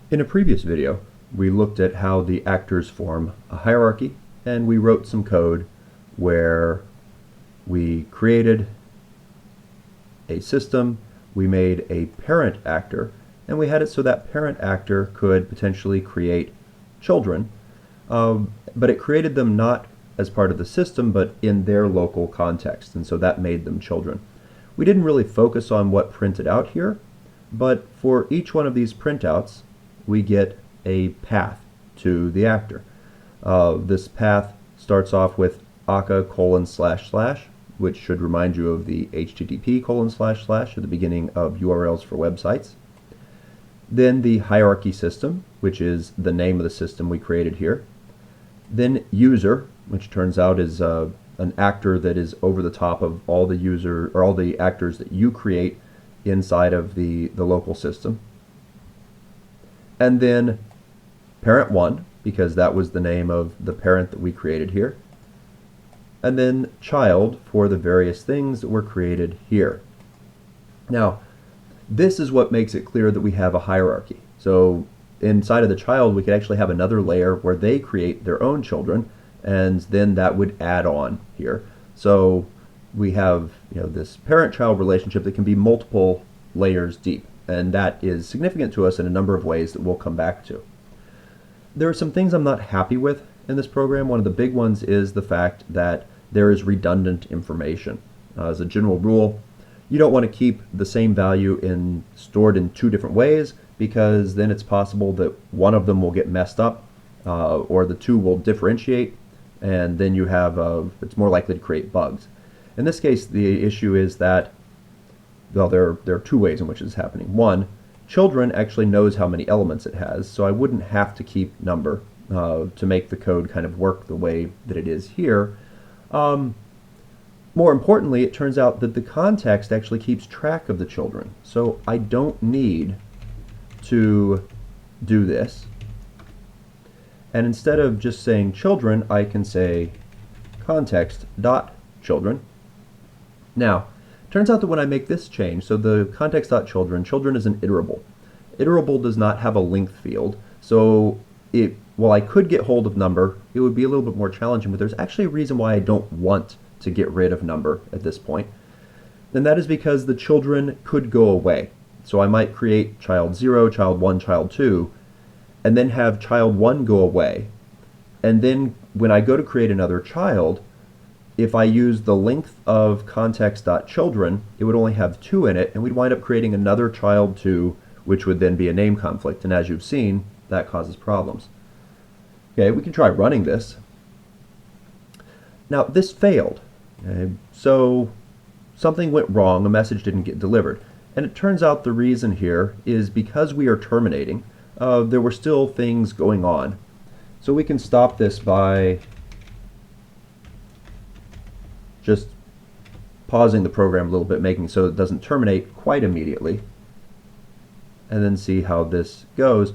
In a previous video, we looked at how the actors form a hierarchy, and we wrote some code where we created a system, we made a parent actor, and we had it so that parent actor could potentially create children, but it created them not as part of the system, but in their local context, and so that made them children. We didn't really focus on what printed out here, but for each one of these printouts, we get a path to the actor. This path starts off with Akka : which should remind you of the HTTP : at the beginning of URLs for websites. Then the hierarchy system, which is the name of the system we created here. Then user, which turns out is an actor that is over the top of all the user or all the actors that you create inside of the local system. And then parent1, because that was the name of the parent that we created here. And then child for the various things that were created here. Now, this is what makes it clear that we have a hierarchy. So inside of the child, we could actually have another layer where they create their own children, and then that would add on here. So we have, this parent-child relationship that can be multiple layers deep, and that is significant to us in a number of ways that we'll come back to. There are some things I'm not happy with in this program. One of the big ones is the fact that there is redundant information. As a general rule, you don't want to keep the same value stored in two different ways, because then it's possible that one of them will get messed up, or the two will differentiate, and then you have it's more likely to create bugs. In this case, the issue is that, well, there are two ways in which this is happening. One, children actually knows how many elements it has, so I wouldn't have to keep number to make the code kind of work the way that it is here. More importantly, it turns out that the context actually keeps track of the children, so I don't need to do this. And instead of just saying children, I can say context.children. Now, turns out that when I make this change, so the context.children, children is an iterable. Iterable does not have a length field, so while I could get hold of number, it would be a little bit more challenging, but there's actually a reason why I don't want to get rid of number at this point. And that is because the children could go away. So I might create child 0, child 1, child 2, and then have child 1 go away. And then when I go to create another child, if I use the length of context.children, it would only have 2 in it, and we'd wind up creating another child 2, which would then be a name conflict. And as you've seen, that causes problems. Okay, we can try running this. Now, this failed. Okay, so something went wrong, a message didn't get delivered. And it turns out the reason here is because we are terminating, there were still things going on. So we can stop this by just pausing the program a little bit, making so it doesn't terminate quite immediately, and then see how this goes.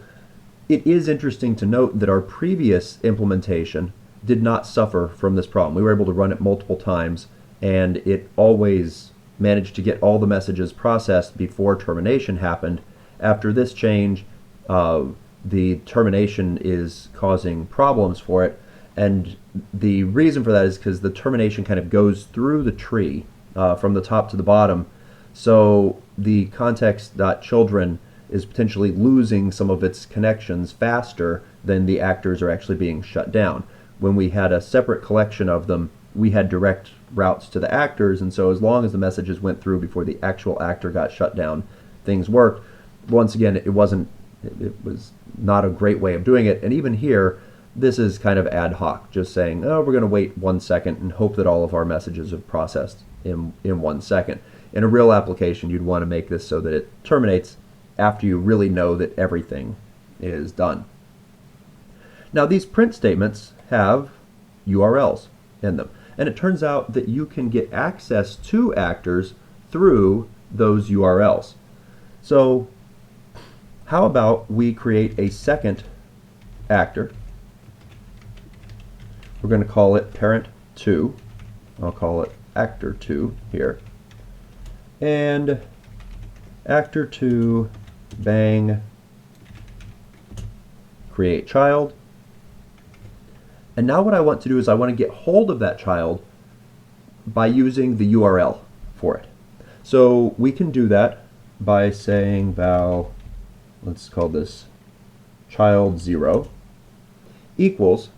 It is interesting to note that our previous implementation did not suffer from this problem. We were able to run it multiple times, and it always managed to get all the messages processed before termination happened. After this change, the termination is causing problems for it, and the reason for that is because the termination kind of goes through the tree from the top to the bottom, so the context.children is potentially losing some of its connections faster than the actors are actually being shut down. When we had a separate collection of them, we had direct routes to the actors, and so as long as the messages went through before the actual actor got shut down, things worked. Once again, it was not a great way of doing it, and even here, this is kind of ad hoc, just saying, oh, we're going to wait 1 second and hope that all of our messages are processed in 1 second. In a real application, you'd want to make this so that it terminates after you really know that everything is done. Now, these print statements have URLs in them, and it turns out that you can get access to actors through those URLs. So how about we create a second actor? We're going to call it parent2. I'll call it actor2 here. And actor2 bang create child. And now what I want to do is I want to get hold of that child by using the URL for it. So we can do that by saying val, let's call this child0 equals,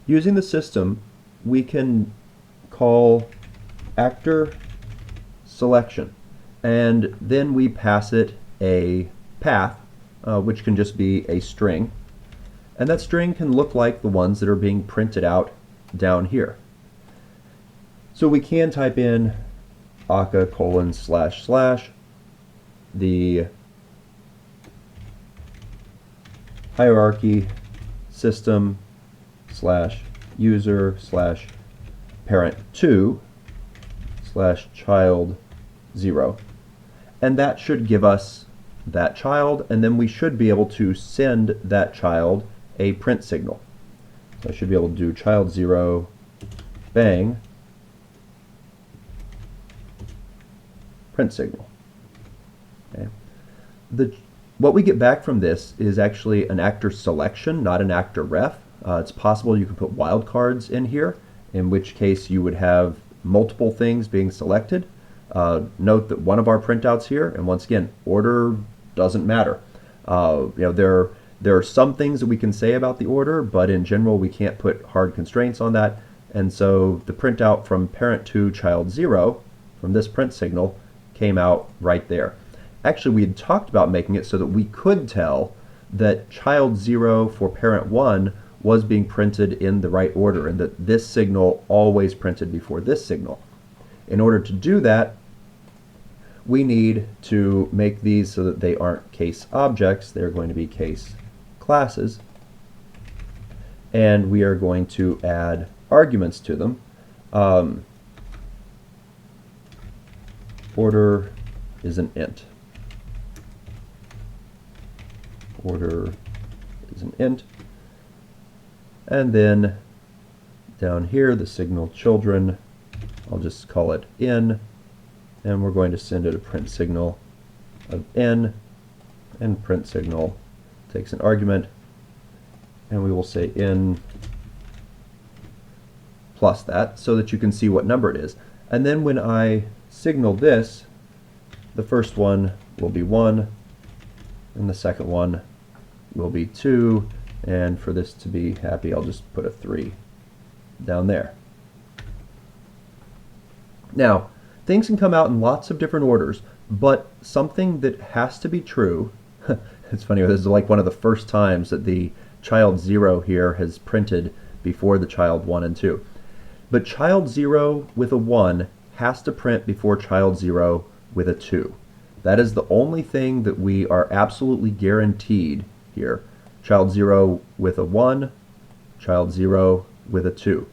using the system, we can call actor selection, and then we pass it a path, which can just be a string, and that string can look like the ones that are being printed out down here. So we can type in Akka : / the hierarchy system / user / parent2 / child 0, and that should give us that child, and then we should be able to send that child a print signal. So I should be able to do child 0 bang print signal. Okay. What we get back from this is actually an actor selection, not an actor ref. It's possible you can put wildcards in here, in which case you would have multiple things being selected. Note that one of our printouts here, and once again, order doesn't matter. There are some things that we can say about the order, but in general we can't put hard constraints on that. And so the printout from parent2 child 0 from this print signal came out right there. Actually, we had talked about making it so that we could tell that child 0 for parent 1 was being printed in the right order, and that this signal always printed before this signal. In order to do that, we need to make these so that they aren't case objects, they're going to be case classes, and we are going to add arguments to them. Order is an int. Order is an int. And then down here, the signal children, I'll just call it in, and we're going to send it a print signal of n, and print signal takes an argument, and we will say in plus that so that you can see what number it is. And then when I signal this, the first one will be 1, and the second one will be 2, and for this to be happy, I'll just put a 3 down there. Now, things can come out in lots of different orders, but something that has to be true, it's funny, this is like one of the first times that the child 0 here has printed before the child 1 and 2. But child 0 with a 1 has to print before child 0 with a 2. That is the only thing that we are absolutely guaranteed here. Child 0 with a 1, child 0 with a 2.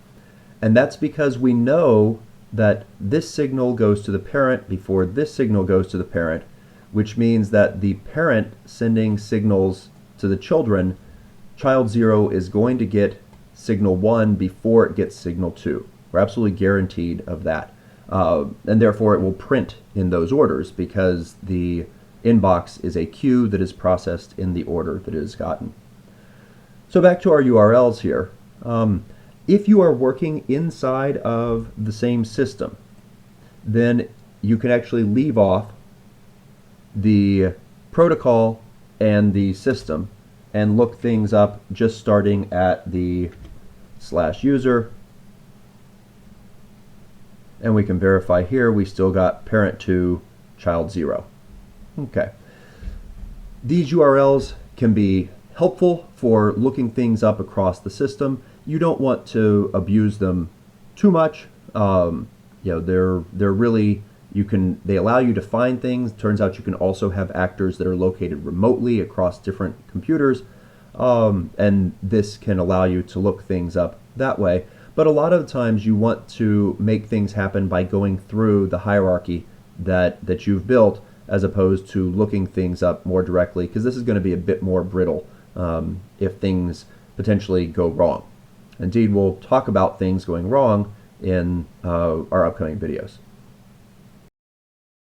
And that's because we know that this signal goes to the parent before this signal goes to the parent, which means that the parent sending signals to the children, child 0 is going to get signal 1 before it gets signal 2. We're absolutely guaranteed of that. And therefore it will print in those orders because the inbox is a queue that is processed in the order that it is gotten. So back to our URLs here. If you are working inside of the same system, then you can actually leave off the protocol and the system and look things up just starting at the /user. And we can verify here we still got parent2 child 0. Okay. These URLs can be helpful for looking things up across the system. You don't want to abuse them too much. They're really, they allow you to find things. Turns out you can also have actors that are located remotely across different computers, and this can allow you to look things up that way. But a lot of times you want to make things happen by going through the hierarchy that you've built, as opposed to looking things up more directly, because this is going to be a bit more brittle if things potentially go wrong. Indeed, we'll talk about things going wrong in our upcoming videos.